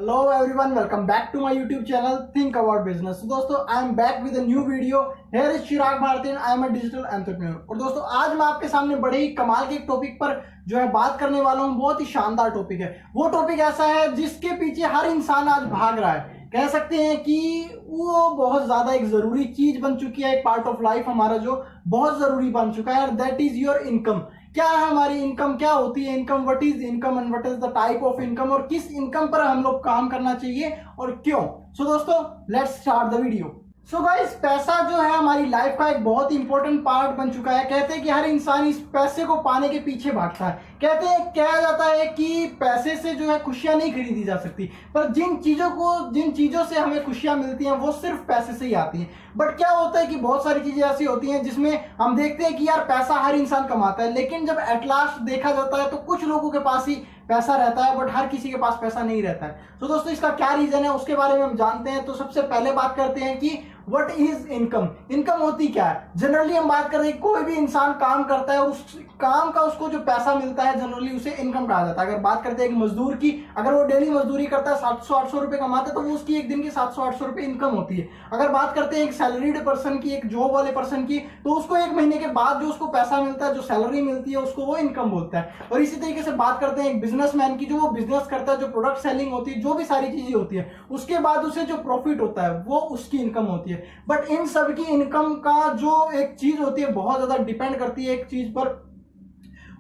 Hello everyone, welcome back to my YouTube channel think about business. तो दोस्तों I am back with a new video. Here is Chirag Bharati, I am a digital entrepreneur. और दोस्तों आज मैं आपके सामने बड़े ही कमाल के एक टॉपिक पर जो है बात करने वाला हूँ। बहुत ही शानदार टॉपिक है। वो टॉपिक ऐसा है जिसके पीछे हर इंसान आज भाग रहा है। कह सकते हैं कि वो बहुत ज्यादा एक जरूरी चीज बन चुकी है, एक पार्ट ऑफ लाइफ हमारा जो बहुत जरूरी बन चुका है। That is your income. क्या है हमारी इनकम, क्या होती है income, what is income and what is the type of income, और किस इनकम पर हम लोग काम करना चाहिए और क्यों। सो दोस्तों let's start the video. So guys, पैसा जो है हमारी लाइफ का एक बहुत ही इंपॉर्टेंट पार्ट बन चुका है। कहते हैं कि हर इंसान इस पैसे को पाने के पीछे भागता है। कहते हैं, कहा जाता है कि पैसे से जो है खुशियां नहीं खरीदी जा सकती, पर जिन चीजों से हमें खुशियां मिलती हैं वो सिर्फ पैसे से ही आती हैं। बट क्या होता है कि बहुत सारी चीजें ऐसी होती हैं जिसमें हम देखते हैं कि यार पैसा हर इंसान कमाता है, लेकिन जब एट लास्ट देखा जाता है तो कुछ लोगों के पास ही पैसा रहता है, बट हर किसी के पास पैसा नहीं रहता है। तो दोस्तों इसका क्या रीजन है उसके बारे में हम जानते हैं। तो सबसे पहले बात करते हैं कि व्हाट इज इनकम। इनकम होती क्या है। जनरली हम बात करते हैं कोई भी इंसान काम करता है और उस काम का उसको जो पैसा मिलता है जनरली उसे इनकम कहा जाता है। अगर बात करते हैं एक मजदूर की, अगर वो डेली मजदूरी करता है 700-800 रुपए कमाता है तो वो उसकी एक दिन की 700-800 रुपए इनकम होती है। अगर बात करते हैं एक सैलरीड पर्सन की, एक जॉब वाले पर्सन की, तो उसको एक महीने के बाद जो उसको पैसा मिलता है, जो सैलरी मिलती है, उसको वो इनकम बोलता है। और इसी तरीके से बात करते हैं एक बिजनेसमैन की, जो वो बिजनेस करता है, जो प्रोडक्ट सेलिंग होती है, जो भी सारी चीजें होती है, उसके बाद उसे जो प्रॉफिट होता है वो उसकी इनकम होती है। बट इन सबकी इनकम का जो एक चीज होती है बहुत ज्यादा डिपेंड करती है एक चीज पर,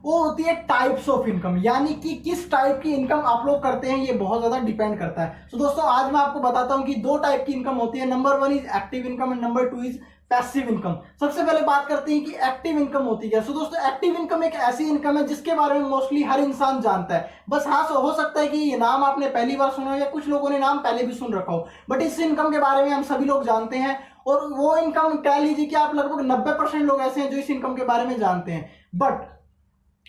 वो होती है टाइप्स ऑफ इनकम। यानी कि किस टाइप की इनकम आप लोग करते हैं ये बहुत ज्यादा डिपेंड करता है। तो दोस्तों आज मैं आपको बताता हूं कि दो टाइप की इनकम होती है। Number 1 is active income and number 2 is passive income. सबसे पहले बात करते हैं कि एक्टिव इनकम होती है। सो दोस्तों एक्टिव इनकम एक ऐसी इनकम है जिसके बारे में मोस्टली हर इंसान जानता है। बस हाँ, हो सकता है कि ये नाम आपने पहली बार सुना हो या कुछ लोगों ने नाम पहले भी सुन रखा हो, बट इस इनकम के बारे में हम सभी लोग जानते हैं। और वो इनकम कह लीजिए कि आप लगभग 90% लोग ऐसे हैं जो इस इनकम के बारे में जानते हैं। बट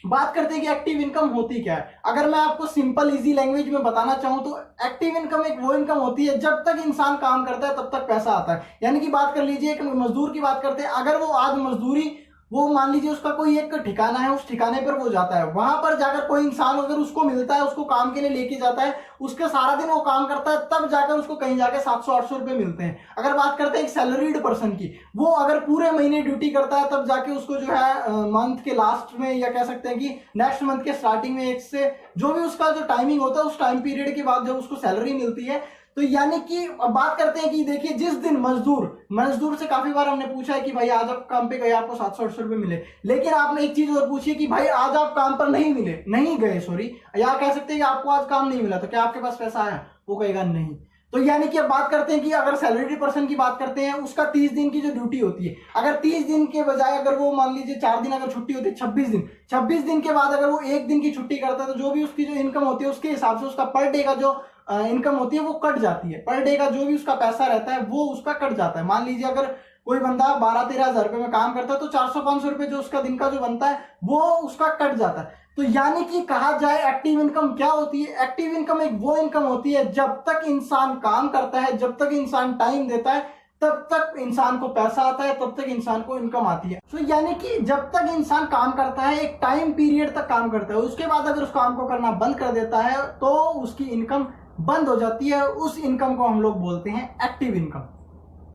बात करते हैं कि एक्टिव इनकम होती क्या है। अगर मैं आपको सिंपल इजी लैंग्वेज में बताना चाहूं तो एक्टिव इनकम एक वो इनकम होती है जब तक इंसान काम करता है तब तक पैसा आता है। यानी कि बात कर लीजिए एक मजदूर की बात करते हैं, अगर वो आज मजदूरी, वो मान लीजिए उसका कोई एक ठिकाना है, उस ठिकाने पर वो जाता है, वहां पर जाकर कोई इंसान अगर उसको मिलता है, उसको काम के लिए लेके जाता है, उसका सारा दिन वो काम करता है, तब जाकर उसको कहीं जाकर 700-800 रुपए मिलते हैं। अगर बात करते हैं एक सैलरीड पर्सन की, वो अगर पूरे महीने ड्यूटी करता है तब जाके उसको जो है मंथ के लास्ट में, या कह सकते हैं कि नेक्स्ट मंथ के स्टार्टिंग में, एक से जो भी उसका जो टाइमिंग होता है उस टाइम पीरियड के बाद जब उसको सैलरी मिलती है। तो यानी कि अब बात करते हैं कि देखिए जिस दिन मजदूर से काफी बार हमने पूछा है कि भाई आज आप काम पे गए, आपको 700-800 रुपए मिले, लेकिन आपने एक चीज और पूछी है कि भाई आज आप काम पर नहीं गए सॉरी, या कह सकते हैं कि आपको आज काम नहीं मिला, तो क्या आपके पास पैसा आया? वो कहेगा नहीं। तो यानी कि अब बात करते हैं कि अगर सैलरी पर्सन की बात करते हैं, उसका 30 दिन की जो ड्यूटी होती है, अगर 30 दिन के बजाय अगर वो मान लीजिए 4 दिन अगर छुट्टी होती है, 26 दिन के बाद अगर वो एक दिन की छुट्टी करता है, तो जो भी उसकी जो इनकम होती है उसके हिसाब से उसका पर डे का जो इनकम होती है वो कट जाती है। पर डे का जो भी उसका पैसा रहता है वो उसका कट जाता है। मान लीजिए अगर कोई बंदा 12-13 हजार रुपए में काम करता है तो 400-500 रुपए जो उसका दिन का जो बनता है वो उसका कट जाता है। तो यानी कि कहा जाए एक्टिव इनकम क्या होती है। एक्टिव इनकम एक वो इनकम होती है जब तक इंसान काम करता है, जब तक इंसान टाइम देता है, तब तक इंसान को पैसा आता है, तब तक इंसान को इनकम आती है। तो यानी कि जब तक इंसान काम करता है, एक टाइम पीरियड तक काम करता है, उसके बाद अगर उस काम को करना बंद कर देता है तो उसकी इनकम बंद हो जाती है। उस इनकम को हम लोग बोलते हैं एक्टिव इनकम।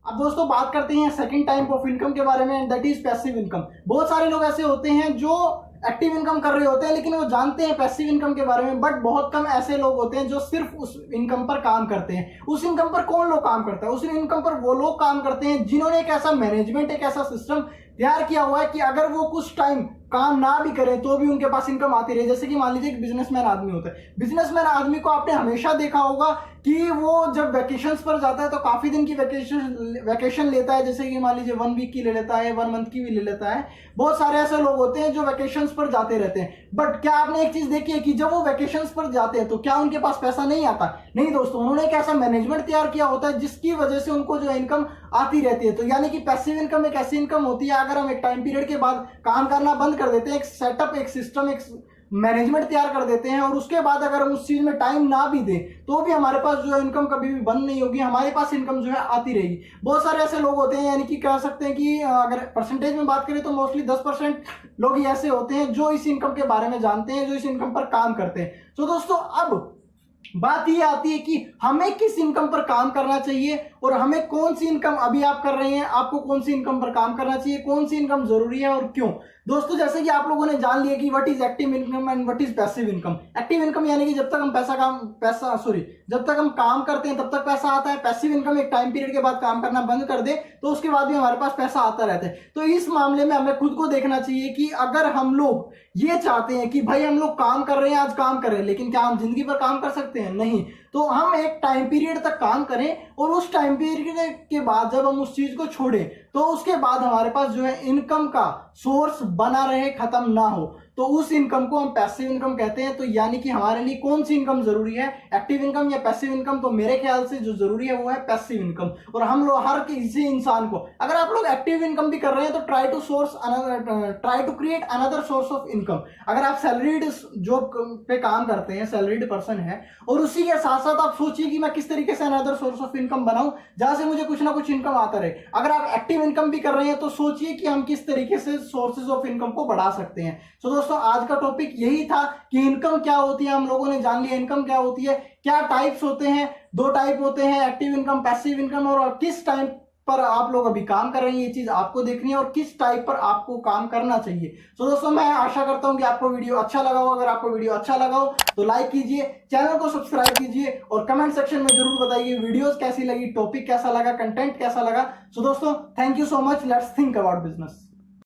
अब दोस्तों बात करते हैं सेकंड टाइप ऑफ इनकम के बारे में, दैट इज पैसिव इनकम। बहुत सारे लोग ऐसे होते हैं जो एक्टिव इनकम कर रहे होते हैं लेकिन वो जानते हैं पैसिव इनकम के बारे में, बट बहुत कम ऐसे लोग होते हैं जो सिर्फ उस इनकम पर काम करते हैं। उस इनकम पर कौन लोग काम करता है? उस इनकम पर वो लोग काम करते हैं जिन्होंने एक ऐसा मैनेजमेंट, एक ऐसा सिस्टम तैयार किया हुआ है कि अगर वो कुछ टाइम काम ना भी करें तो भी उनके पास इनकम आती रहे। जैसे कि मान लीजिए एक बिजनेसमैन आदमी होता है, बिजनेसमैन आदमी को आपने हमेशा देखा होगा कि वो जब वैकेशंस पर जाता है तो काफी दिन की वैकेशन लेता है। जैसे कि मान लीजिए 1 वीक की ले लेता है, 1 मंथ की भी ले लेता है। बहुत सारे ऐसे लोग होते हैं जो वैकेशंस पर जाते रहते हैं। बट क्या आपने एक चीज देखी है कि जब वो वैकेशंस पर जाते हैं तो क्या उनके पास पैसा नहीं आता? नहीं दोस्तों, उन्होंने एक ऐसा मैनेजमेंट तैयार किया होता है जिसकी वजह से उनको जो इनकम आती रहती है। तो यानी कि पैसिव इनकम एक ऐसी इनकम होती है, अगर हम एक टाइम पीरियड के बाद काम करना बंद कर देते हैं, एक सेटअप, एक सिस्टम, एक मैनेजमेंट तैयार कर देते हैं, और उसके बाद अगर हम उस चीज में टाइम ना भी दें तो भी हमारे पास जो इनकम कभी भी बंद नहीं होगी, हमारे पास इनकम जो है आती रहेगी। बहुत सारे ऐसे लोग होते हैं, यानी कि कह सकते हैं कि अगर परसेंटेज में बात करें तो मोस्टली 10% लोग ही ऐसे होते हैं जो इस इनकम के बारे में जानते हैं, जो इस इनकम पर काम करते हैं। तो दोस्तों अब बात ये आती है कि हमें किस इनकम पर काम करना चाहिए और हमें कौन सी इनकम, अभी आप कर रहे हैं, आपको कौन सी इनकम पर काम करना चाहिए, कौन सी इनकम जरूरी है और क्यों। दोस्तों जैसे कि आप लोगों ने जान लिया कि what is active income and what is passive income. Active income यानी कि जब तक हम जब तक हम काम करते हैं तब तक पैसा आता है। पैसिव इनकम एक टाइम पीरियड के बाद काम करना बंद कर दे तो उसके बाद भी हमारे पास पैसा आता रहता है। तो इस मामले में हमें खुद को देखना चाहिए कि अगर हम लोग ये चाहते हैं कि भाई हम लोग काम कर रहे हैं, आज काम कर रहे हैं, लेकिन क्या हम जिंदगी भर काम कर सकते हैं? नहीं। तो हम एक टाइम पीरियड तक काम करें और उस टाइम पीरियड के बाद जब हम उस चीज को छोड़ें तो उसके बाद हमारे पास जो है इनकम का सोर्स बना रहे, खत्म ना हो, तो उस इनकम को हम पैसिव इनकम कहते हैं। तो यानी कि हमारे लिए कौन सी इनकम जरूरी है, एक्टिव इनकम या पैसिव इनकम? तो मेरे ख्याल से जो जरूरी है वो है पैसिव इनकम। और हम लोग हर किसी इंसान को, अगर आप लोग एक्टिव इनकम भी कर रहे हैं तो try to create another source of income. अगर आप सैलरीड जॉब पे काम करते हैं, सैलरीड पर्सन है, और उसी के साथ साथ आप सोचिए कि मैं किस तरीके से अनदर सोर्स ऑफ इनकम बनाऊं जहां से मुझे कुछ ना कुछ इनकम आता रहे। अगर आप एक्टिव इनकम भी कर रहे हैं तो सोचिए कि हम किस तरीके से सोर्सेज ऑफ इनकम को बढ़ा सकते हैं। तो दोस्तों आज का टॉपिक यही था कि इनकम क्या होती है। हम लोगों ने जान लिया इनकम क्या होती है, क्या टाइप्स होते हैं, 2 टाइप होते हैं, एक्टिव इनकम, पैसिव इनकम, और किस टाइम पर आप लोग अभी काम कर रहे हैं, ये चीज आपको देखनी है, और किस टाइप पर आपको काम करना चाहिए। तो दोस्तों मैं आशा करता हूं कि आपको वीडियो अच्छा लगा हो। अगर आपको वीडियो अच्छा लगा हो तो लाइक कीजिए, चैनल को सब्सक्राइब कीजिए और कमेंट सेक्शन में जरूर बताइए वीडियोस कैसी लगी, टॉपिक कैसा लगा, कंटेंट कैसा लगा। सो दोस्तों thank you so much. Let's think about business.